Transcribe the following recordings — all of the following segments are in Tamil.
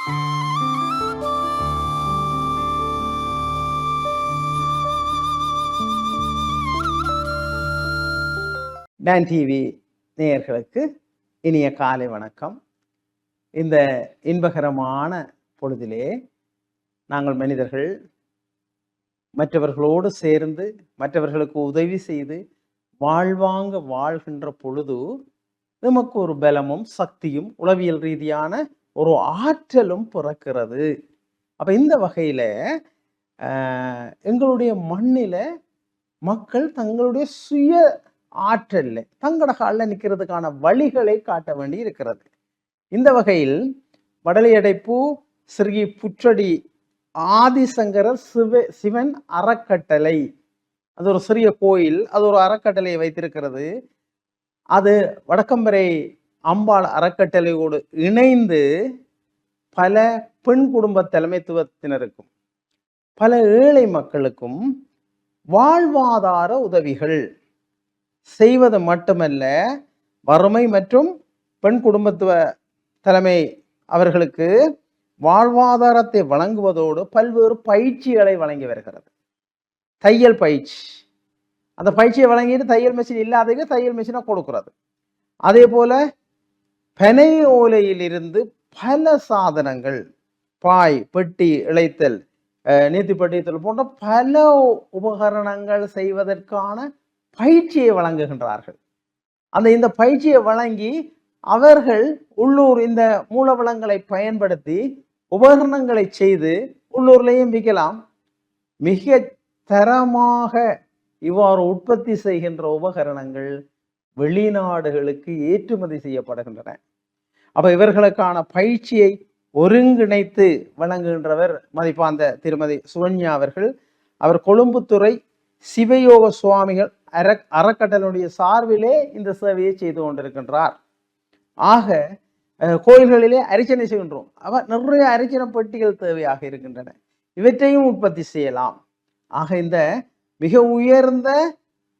டான் டிவி நேயர்களுக்கு இனிய காலை வணக்கம். இந்த இன்பகரமான பொழுதிலே நாங்கள் மனிதர்கள் மற்றவர்களோடு சேர்ந்து மற்றவர்களுக்கு உதவி செய்து வாழ்வாங்க வாழ்கின்ற பொழுது நமக்கு ஒரு பலமும் சக்தியும் உளவியல் ரீதியான ஒரு ஆற்றலும் பிறக்கிறது. அப்ப இந்த வகையில எங்களுடைய மண்ணில மக்கள் தங்களுடைய சுய ஆற்றல்ல தங்கட காலில் நிற்கிறதுக்கான வழிகளை காட்ட வேண்டி இருக்கிறது. இந்த வகையில் வடலையடைப்பு ஸ்ரீ புற்றடி ஆதிசங்கரர் சிவன் அறக்கட்டளை, அது ஒரு சிறிய கோயில், அது ஒரு அறக்கட்டளையை வைத்திருக்கிறது. அது வடக்கம்பரை அம்பாள் அறக்கட்டளையோடு இணைந்து பல பெண் குடும்ப தலைமைத்துவத்தினருக்கும் பல ஏழை மக்களுக்கும் வாழ்வாதார உதவிகள் செய்வது மட்டுமல்ல, வறுமை மற்றும் பெண் குடும்பத்துவ தலைமை அவர்களுக்கு வாழ்வாதாரத்தை வழங்குவதோடு பல்வேறு பயிற்சிகளை வழங்கி வருகிறது. தையல் பயிற்சி, அந்த பயிற்சியை வழங்கிட்டு தையல் மிஷின் இல்லாதவங்க தையல் மிஷினை கொடுக்கிறது. அதே போல பனை ஓலையிலிருந்து பல சாதனங்கள், பாய், பெட்டி, இழைத்தல், நீத்திப்பட்டியத்தல் போன்ற பல உபகரணங்கள் செய்வதற்கான பயிற்சியை வழங்குகின்றார்கள். இந்த பயிற்சியை வழங்கி அவர்கள் உள்ளூர் இந்த மூலவளங்களை பயன்படுத்தி உபகரணங்களை செய்து உள்ளூர்லையும் விற்கலாம். மிக தரமாக இவ்வாறு உற்பத்தி செய்கின்ற உபகரணங்கள் வெளிநாடுகளுக்கு ஏற்றுமதி செய்யப்படுகின்றன. அப்ப இவர்களுக்கான பயிற்சியை ஒருங்கிணைத்து வழங்குகின்றவர் மதிப்பாந்த திருமதி சுகன்யா அவர்கள். அவர் கொழும்புத்துறை சிவயோக சுவாமிகள் அறக்கட்டளையுடைய சார்பிலே இந்த சேவையை செய்து கொண்டிருக்கின்றார். ஆக கோயில்களிலே அரிச்சனை செய்கின்றோம். நிறைய அரிச்சனை பெட்டிகள் தேவையாக இருக்கின்றன, இவற்றையும் உற்பத்தி செய்யலாம். ஆக இந்த மிக உயர்ந்த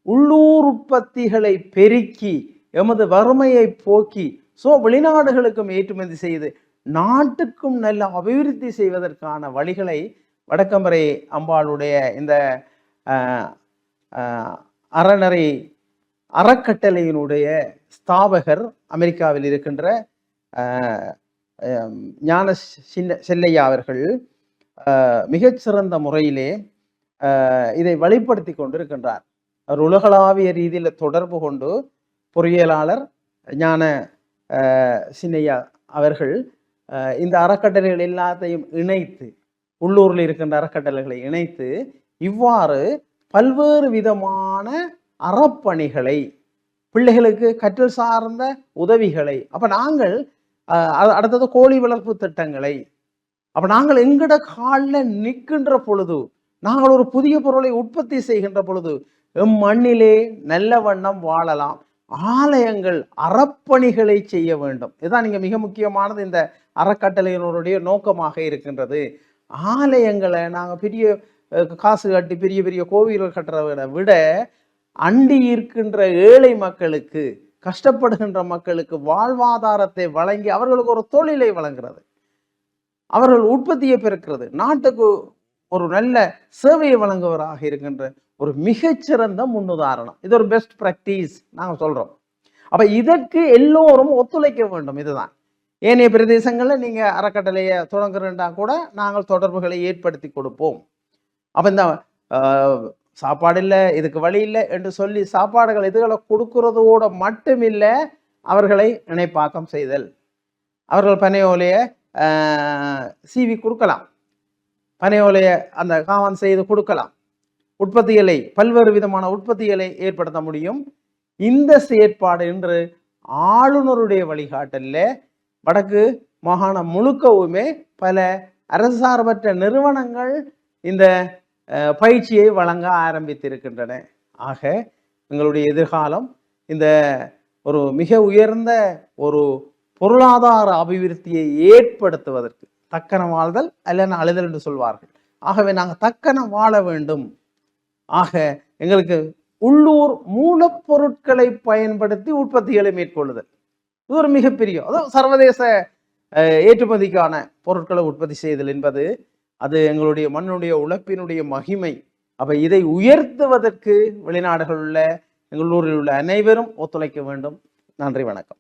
உள்ளூர் உற்பத்திகளை பெருக்கி எமது வறுமையை போக்கி வெளிநாடுகளுக்கும் ஏற்றுமதி செய்து நாட்டுக்கும் நல்ல அபிவிருத்தி செய்வதற்கான வழிகளை வடக்கம்பரை அம்பாளுடைய இந்த அறநறை அறக்கட்டளையினுடைய ஸ்தாபகர் அமெரிக்காவில் இருக்கின்ற ஞான செல்லையா அவர்கள் மிகச்சிறந்த முறையிலே இதை வழிப்படுத்தி கொண்டிருக்கின்றார். அவர் உலகளாவிய ரீதியில் தொடர்பு கொண்டு பொறியியலாளர் ஞான சின்னையா அவர்கள் இந்த அறக்கட்டளைகள் எல்லாத்தையும் இணைத்து, உள்ளூரில் இருக்கின்ற அறக்கட்டளைகளை இணைத்து இவ்வாறு பல்வேறு விதமான அறப்பணிகளை, பிள்ளைகளுக்கு கற்றல் சார்ந்த உதவிகளை, அப்ப நாங்கள் அடுத்தது கோழி வளர்ப்பு திட்டங்களை, அப்ப நாங்கள் எங்கட காலில் நிற்கின்ற பொழுது, நாங்கள் ஒரு புதிய பொருளை உற்பத்தி செய்கின்ற பொழுது எம் மண்ணிலே நல்ல வண்ணம் வாழலாம். ஆலயங்கள் அறப்பணிகளை செய்ய வேண்டும். இதுதான் நீங்க மிக முக்கியமானது இந்த அறக்கட்டளையினுடைய நோக்கமாக இருக்கின்றது. ஆலயங்களை நாங்கள் பெரிய காசு கட்டி பெரிய பெரிய கோவில்கள் கட்டுறதை விட அண்டி இருக்கின்ற ஏழை மக்களுக்கு, கஷ்டப்படுகின்ற மக்களுக்கு வாழ்வாதாரத்தை வழங்கி அவர்களுக்கு ஒரு தொழிலை வழங்குறது, அவர்கள் உற்பத்தியை பெருக்கிறது, நாட்டுக்கு ஒரு நல்ல சேவையை வழங்குவராக இருக்கின்ற ஒரு மிகச்சிறந்த முன்னுதாரணம். இது ஒரு பெஸ்ட் பிராக்டிஸ் நாங்கள் சொல்றோம். அப்ப இதற்கு எல்லோரும் ஒத்துழைக்க வேண்டும். இதுதான் ஏனைய பிரதேசங்களில் நீங்க அறக்கட்டளையை தொடங்குறா கூட நாங்கள் தொடர்புகளை ஏற்படுத்தி கொடுப்போம். அப்ப இந்த சாப்பாடு இல்லை, இதுக்கு வழி இல்லை என்று சொல்லி சாப்பாடுகள் இதுகளை கொடுக்கறதோட மட்டுமில்லை, அவர்களை இணைப்பாக்கம் செய்தல், அவர்கள் பனையோலையை சீவி கொடுக்கலாம், பனையோலையை அந்த காவன் செய்து கொடுக்கலாம், உற்பத்திகளை பல்வேறு விதமான உற்பத்திகளை ஏற்படுத்த முடியும். இந்த செயற்பாடு இன்று ஆளுநருடைய வழிகாட்டல்ல வடக்கு மாகாணம் முழுக்கவுமே பல அரசு சார்பற்ற நிறுவனங்கள் இந்த பயிற்சியை வழங்க ஆரம்பித்திருக்கின்றன. ஆக எங்களுடைய எதிர்காலம் இந்த ஒரு மிக உயர்ந்த ஒரு பொருளாதார அபிவிருத்தியை ஏற்படுத்துவதற்கு தக்கன வாழ்தல் அல்ல அழுதல் என்று சொல்வார்கள். ஆகவே நாங்கள் தக்கன வாழ வேண்டும். ஆக எங்களுக்கு உள்ளூர் மூலப்பொருட்களை பயன்படுத்தி உற்பத்திகளை மேற்கொள்ளுதல் இது ஒரு மிகப்பெரிய, அதாவது சர்வதேச ஏற்றுமதிக்கான பொருட்களை உற்பத்தி செய்தல் என்பது அது எங்களுடைய மண்ணுடைய உழைப்பினுடைய மகிமை. அப்ப இதை உயர்த்துவதற்கு வெளிநாடுகளில் உள்ள எங்களூரில் உள்ள அனைவரும் ஒத்துழைக்க வேண்டும். நன்றி, வணக்கம்.